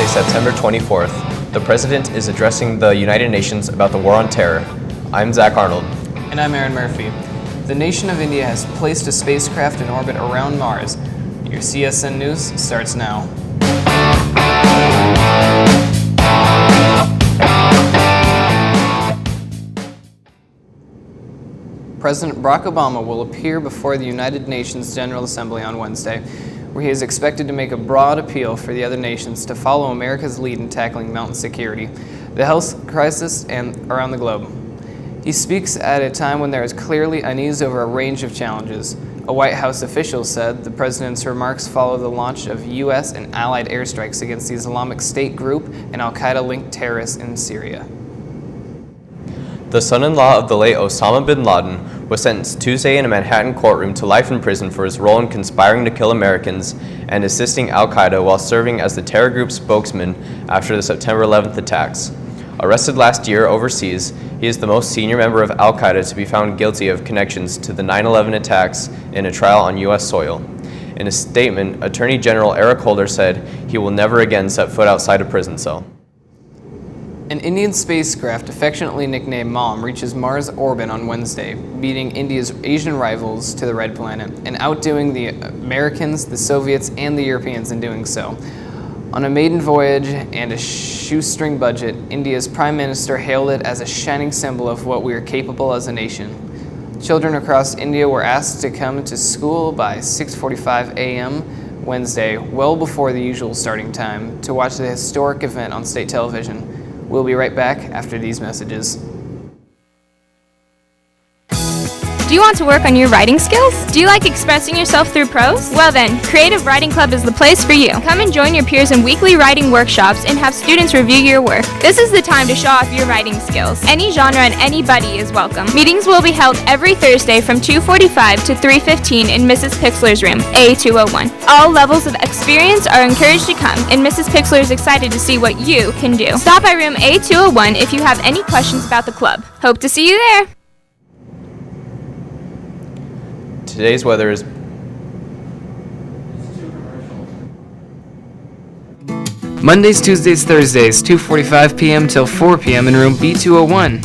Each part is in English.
Wednesday, September 24th, the President is addressing the United Nations about the war on terror. I'm Zach Arnold. And I'm Aaron Murphy. The nation of India has placed a spacecraft in orbit around Mars. Your CSN News starts now. President Barack Obama will appear before the United Nations General Assembly on Wednesday, where he is expected to make a broad appeal for the other nations to follow America's lead in tackling mountain security, the health crisis, and around the globe. He speaks at a time when there is clearly unease over a range of challenges. A White House official said the president's remarks follow the launch of U.S. and allied airstrikes against the Islamic State group and al-Qaeda-linked terrorists in Syria. The son-in-law of the late Osama bin Laden was sentenced Tuesday in a Manhattan courtroom to life in prison for his role in conspiring to kill Americans and assisting al-Qaeda while serving as the terror group's spokesman after the September 11th attacks. Arrested last year overseas, he is the most senior member of al-Qaeda to be found guilty of connections to the 9/11 attacks in a trial on U.S. soil. In a statement, Attorney General Eric Holder said he will never again set foot outside a prison cell. An Indian spacecraft, affectionately nicknamed Mom, reaches Mars orbit on Wednesday, beating India's Asian rivals to the Red Planet and outdoing the Americans, the Soviets, and the Europeans in doing so. On a maiden voyage and a shoestring budget, India's Prime Minister hailed it as a shining symbol of what we are capable as a nation. Children across India were asked to come to school by 6:45 a.m. Wednesday, well before the usual starting time, to watch the historic event on state television. We'll be right back after these messages. Do you want to work on your writing skills? Do you like expressing yourself through prose? Well then, Creative Writing Club is the place for you. Come and join your peers in weekly writing workshops and have students review your work. This is the time to show off your writing skills. Any genre and anybody is welcome. Meetings will be held every Thursday from 2:45 to 3:15 in Mrs. Pixler's room, A201. All levels of experience are encouraged to come, and Mrs. Pixler is excited to see what you can do. Stop by room A201 if you have any questions about the club. Hope to see you there. Today's weather is Mondays, Tuesdays, Thursdays, 2:45 p.m. till 4 p.m. in room B201.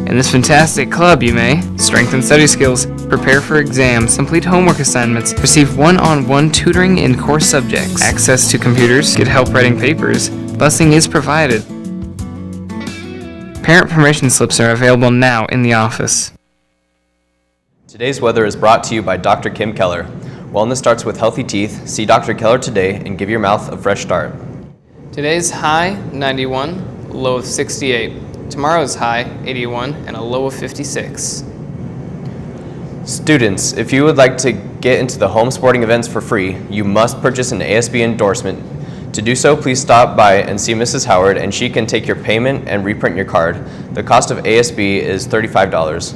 In this fantastic club, you may strengthen study skills, prepare for exams, complete homework assignments, receive one-on-one tutoring in core subjects, access to computers, get help writing papers, busing is provided. Parent permission slips are available now in the office. Today's weather is brought to you by Dr. Kim Keller. Wellness starts with healthy teeth. See Dr. Keller today and give your mouth a fresh start. Today's high, 91, low of 68. Tomorrow's high, 81, and a low of 56. Students, if you would like to get into the home sporting events for free, you must purchase an ASB endorsement. To do so, please stop by and see Mrs. Howard, and she can take your payment and reprint your card. The cost of ASB is $35.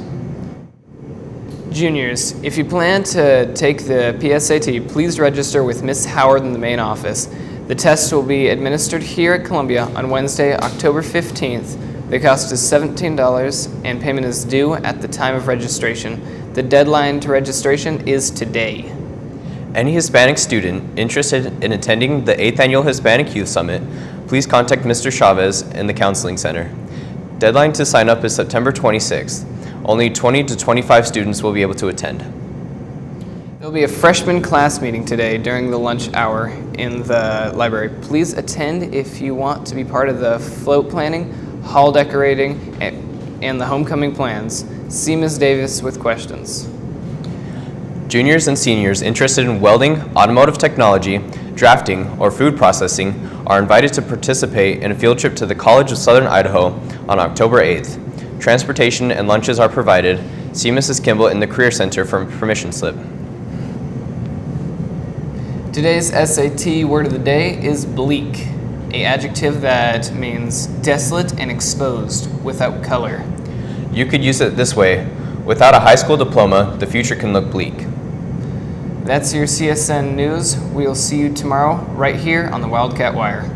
Juniors, if you plan to take the PSAT, please register with Miss Howard in the main office. The test will be administered here at Columbia on Wednesday, October 15th. The cost is $17 and payment is due at the time of registration. The deadline to registration is today. Any Hispanic student interested in attending the 8th Annual Hispanic Youth Summit, please contact Mr. Chavez in the Counseling Center. Deadline to sign up is September 26th. Only 20 to 25 students will be able to attend. There will be a freshman class meeting today during the lunch hour in the library. Please attend if you want to be part of the float planning, hall decorating, and the homecoming plans. See Ms. Davis with questions. Juniors and seniors interested in welding, automotive technology, drafting, or food processing are invited to participate in a field trip to the College of Southern Idaho on October 8th. Transportation and lunches are provided. See Mrs. Kimball in the Career Center for a permission slip. Today's SAT word of the day is bleak, an adjective that means desolate and exposed, without color. You could use it this way: without a high school diploma, the future can look bleak. That's your CSN News. We'll see you tomorrow right here on the Wildcat Wire.